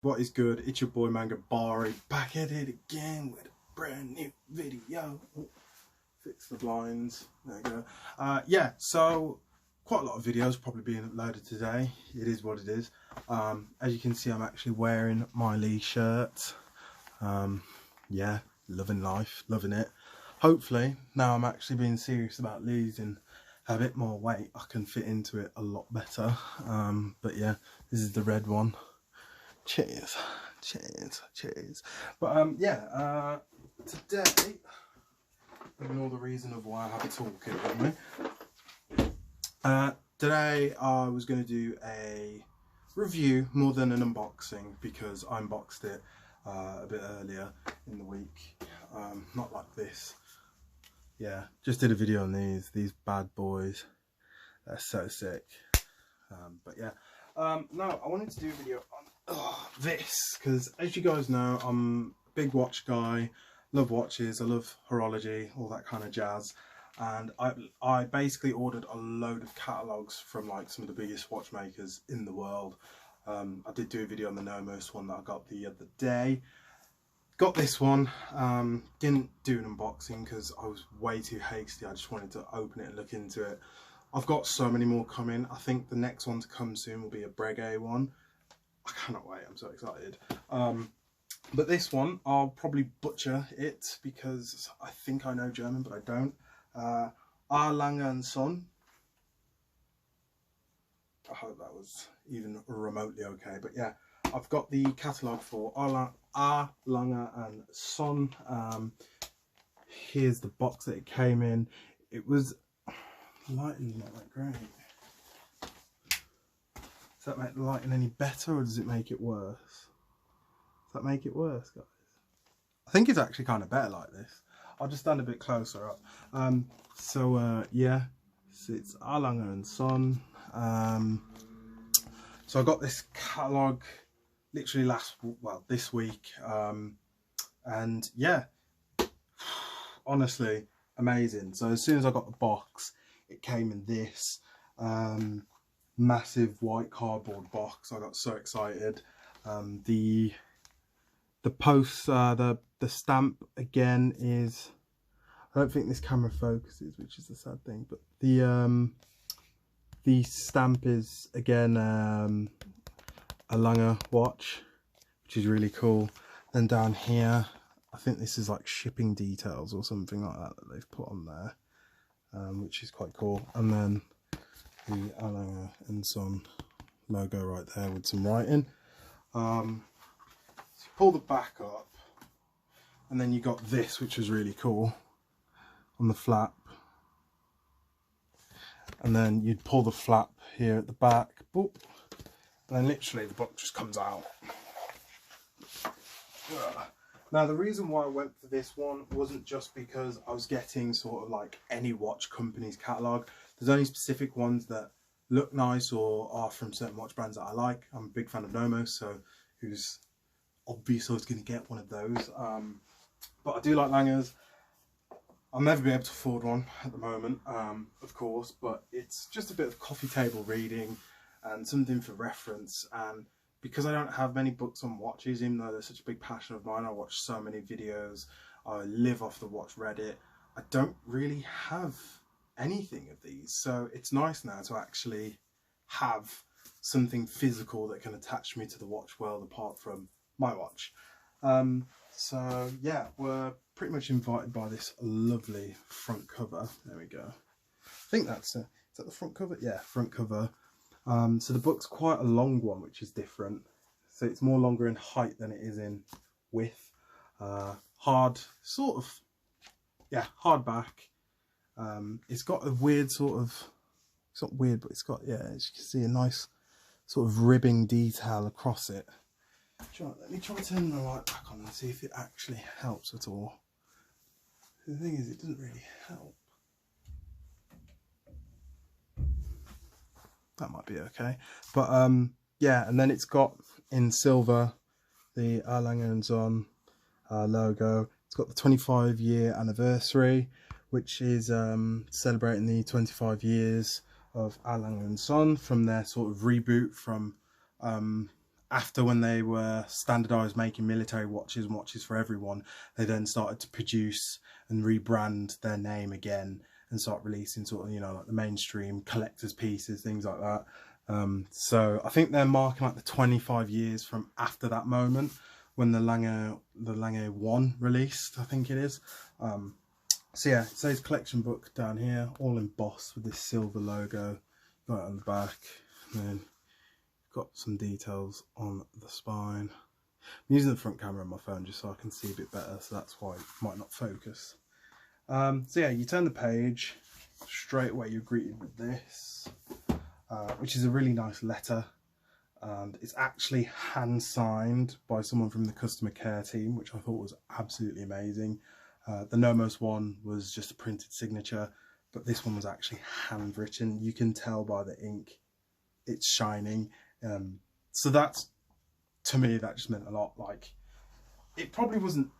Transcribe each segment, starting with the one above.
What is good? It's your boy Manga Bari back at it again with a brand new video. Oh, fix the blinds. There you go. Yeah, so quite a lot of videos probably being uploaded today. It is what it is. As you can see, I'm actually wearing my Lee shirt. Yeah, loving life, loving it. Hopefully, now I'm actually being serious about losing a bit more weight, I can fit into it a lot better. But yeah, this is the red one. Cheers, cheers, cheers. But today, ignore the reason of why I have a toolkit with me. Today I was going to do a review more than an unboxing because I unboxed it a bit earlier in the week. Not like this. Yeah, just did a video on these bad boys. They're so sick. But yeah, no, I wanted to do a video on this because, as you guys know, I'm a big watch guy. Love watches. I love horology, all that kind of jazz. And I basically ordered a load of catalogues from like some of the biggest watchmakers in the world. I did do a video on the Nomos one that I got the other day. Got this one, didn't do an unboxing because I was way too hasty. I just wanted to open it and look into it. I've got so many more coming. I think the next one to come soon will be a Breguet one. I cannot wait, I'm so excited. But this one, I'll probably butcher it because I think I know German, but I don't. A.Lange Sohne. I hope that was even remotely okay, but yeah. I've got the catalogue for A.Lange Sohne. Here's the box that it came in. It was lighting not that great. Does that make the lighting any better, or does it make it worse? Does that make it worse, guys? I think it's actually kind of better like this. I'll just stand a bit closer up. Yeah, so it's A.Lange Sohne. So I got this catalogue literally this week, and yeah, honestly amazing. So as soon as I got the box, it came in this massive white cardboard box. I got so excited. The post, the stamp again is, I don't think this camera focuses, which is the sad thing, but the stamp is again a Lange watch, which is really cool. Then down here, I think this is like shipping details or something like that they've put on there, which is quite cool. And then the A.Lange Sohne logo right there with some writing. So you pull the back up, and then you got this, which was really cool, on the flap. And then you'd pull the flap here at the back, boop, and then literally the book just comes out. Now the reason why I went for this one wasn't just because I was getting sort of like any watch company's catalogue. There's only specific ones that look nice or are from certain watch brands that I like. I'm a big fan of Nomos, so who's obviously going to get one of those. But I do like Lange's. I'll never be able to afford one at the moment, of course, but it's just a bit of coffee table reading and something for reference. And because I don't have many books on watches, even though they're such a big passion of mine, I watch so many videos, I live off the watch Reddit, I don't really have anything of these. So it's nice now to actually have something physical that can attach me to the watch world apart from my watch. So yeah, we're pretty much invited by this lovely front cover. There we go. I think that's is that the front cover? Yeah, front cover. So the book's quite a long one, which is different. So it's more longer in height than it is in width. Hard, sort of, yeah, hard back. It's got a weird sort of, it's not weird, but it's got, yeah, as you can see, a nice sort of ribbing detail across it. Let me try to turn the light back on and see if it actually helps at all. The thing is, it doesn't really help. That might be okay. But yeah, and then it's got in silver the A.Lange Sohne logo. It's got the 25-year anniversary, which is celebrating the 25 years of A.Lange Sohne from their sort of reboot from after, when they were standardised making military watches and watches for everyone, they then started to produce and rebrand their name again and start releasing sort of, you know, like the mainstream collector's pieces, things like that. So I think they're marking like the 25 years from after that moment when the Lange 1 released, I think it is. So yeah, it says collection book down here, all embossed with this silver logo. Got it on the back, and then got some details on the spine. I'm using the front camera on my phone just so I can see a bit better, so that's why it might not focus. So yeah, you turn the page, straight away you're greeted with this, which is a really nice letter, and it's actually hand signed by someone from the customer care team, which I thought was absolutely amazing. The Nomos one was just a printed signature, but this one was actually handwritten. You can tell by the ink it's shining. So that's, to me, that just meant a lot. Like, it probably wasn't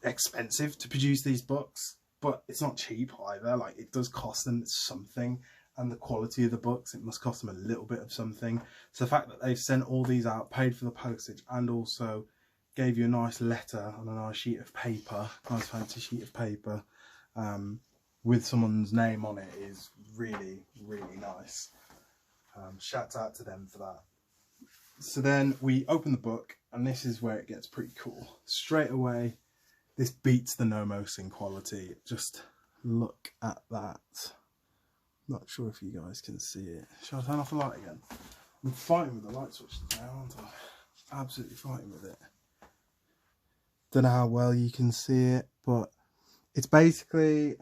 expensive to produce these books, but it's not cheap either. Like, it does cost them something, and the quality of the books, it must cost them a little bit of something. So the fact that they've sent all these out, paid for the postage, and also gave you a nice letter on a nice sheet of paper, nice fancy sheet of paper, with someone's name on it, is really, really nice. Shout out to them for that. So then we open the book, and this is where it gets pretty cool. Straight away, this beats the Nomos in quality. Just look at that. Not sure if you guys can see it. Shall I turn off the light again? I'm fighting with the light switch now, aren't I? Absolutely fighting with it. Don't know how well you can see it, but it's basically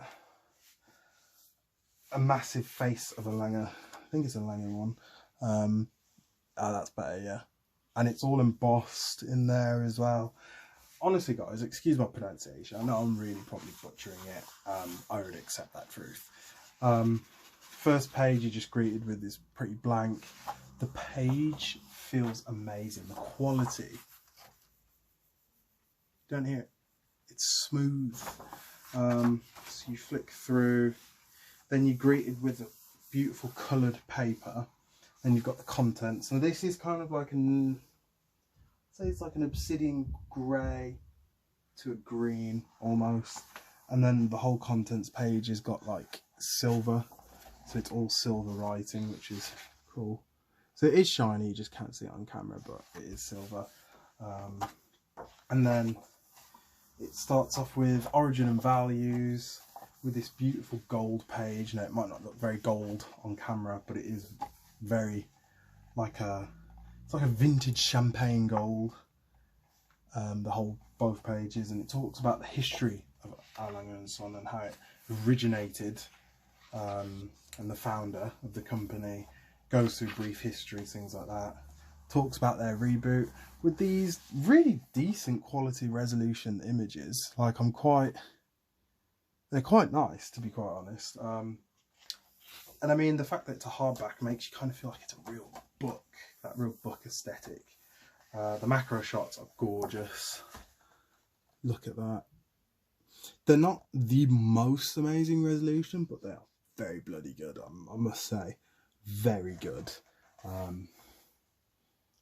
a massive face of a Lange. I think it's a Lange one. Oh, that's better, yeah. And it's all embossed in there as well. Honestly, guys, excuse my pronunciation. I know I'm really probably butchering it. I would accept that truth. First page, you're just greeted with this pretty blank. The page feels amazing. The quality. Don't hear it. It's smooth. So you flick through. Then you're greeted with a beautiful coloured paper. And you've got the contents. So this is kind of like an, say it's like an obsidian grey to a green almost. And then the whole contents page has got like silver. So it's all silver writing, which is cool. So it is shiny, you just can't see it on camera, but it is silver. And then it starts off with origin and values with this beautiful gold page. Now it might not look very gold on camera, but it is very like it's like a vintage champagne gold. Both pages, and it talks about the history of A.Lange Sohne and how it originated, and the founder of the company goes through brief history, things like that. Talks about their reboot with these really decent quality resolution images. Like, they're quite nice, to be quite honest. And I mean, the fact that it's a hardback makes you kind of feel like it's a real book, that real book aesthetic. The macro shots are gorgeous. Look at that. They're not the most amazing resolution, but they are very bloody good, I must say. Very good.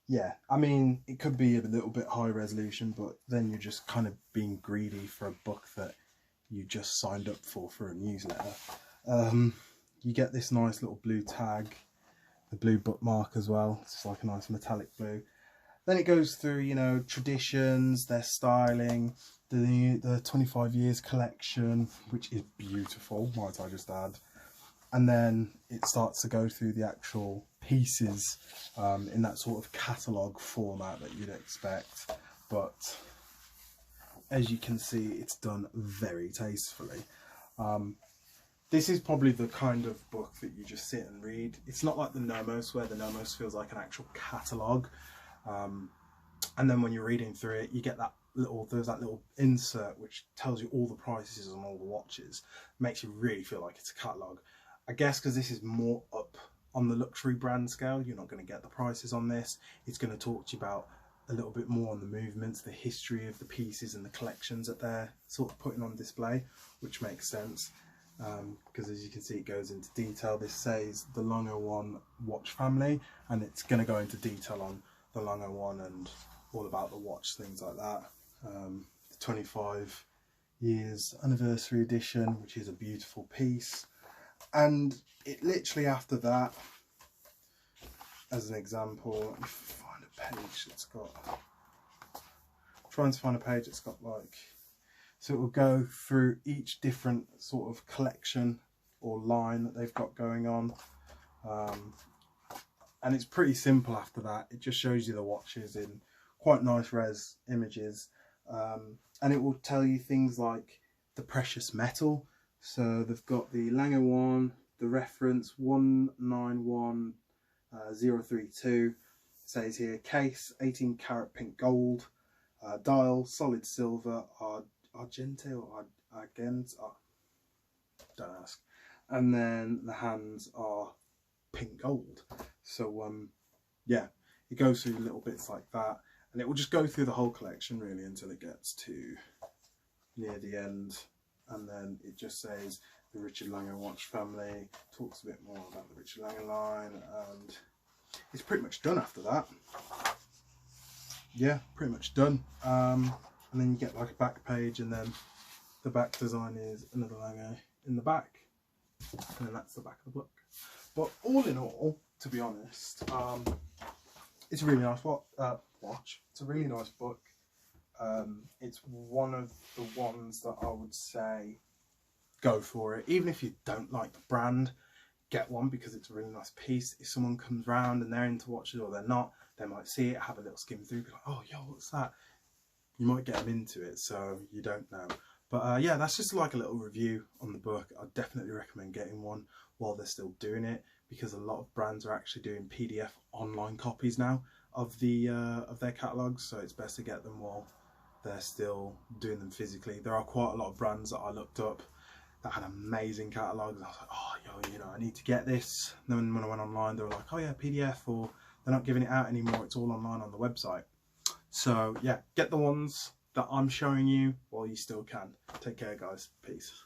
Yeah, I mean, it could be a little bit high resolution, but then you're just kind of being greedy for a book that you just signed up for a newsletter. You get this nice little blue tag, the blue bookmark as well. It's just like a nice metallic blue. Then it goes through, you know, traditions, their styling, the 25 years collection, which is beautiful, might I just add. And then it starts to go through the actual pieces in that sort of catalogue format that you'd expect. But as you can see, it's done very tastefully. This is probably the kind of book that you just sit and read. It's not like the Nomos, where the Nomos feels like an actual catalogue. And then when you're reading through it, you get there's that little insert which tells you all the prices on all the watches. Makes you really feel like it's a catalogue. I guess because this is more up on the luxury brand scale, you're not going to get the prices on this. It's going to talk to you about a little bit more on the movements, the history of the pieces and the collections that they're sort of putting on display, which makes sense. Because as you can see, it goes into detail. This says the Lange 1 watch family, and it's going to go into detail on the Lange one and all about the watch, things like that. The 25 years anniversary edition, which is a beautiful piece. And it literally after that, as an example, let me find a page that's got, trying to find a page that's got like, so it will go through each different sort of collection or line that they've got going on. And it's pretty simple after that. It just shows you the watches in quite nice res images. And it will tell you things like the precious metal. So they've got the Lange one, the reference 191032. It says here case 18 karat pink gold, dial solid silver, argente or argent, don't ask. And then the hands are pink gold. So yeah, it goes through little bits like that, and it will just go through the whole collection really until it gets to near the end, and then it just says the Richard Lange watch family, talks a bit more about the Richard Lange line, and it's pretty much done after that. Yeah, pretty much done. And then you get like a back page, and then the back design is another Lange in the back, and then that's the back of the book. But all in all, to be honest, it's a really nice watch. It's a really nice book. It's one of the ones that I would say go for it. Even if you don't like the brand, get one because it's a really nice piece. If someone comes round and they're into watches or they're not, they might see it, have a little skim through, be like, oh, yo, what's that? You might get them into it, so you don't know. But yeah, that's just like a little review on the book. I'd definitely recommend getting one while they're still doing it, because a lot of brands are actually doing PDF online copies now of their catalogues, so it's best to get them while they're still doing them physically. There are quite a lot of brands that I looked up that had amazing catalogues. I was like, oh, yo, you know, I need to get this. And then when I went online, they were like, oh yeah, PDF, or they're not giving it out anymore. It's all online on the website. So yeah, get the ones that I'm showing you while you still can. Take care, guys. Peace.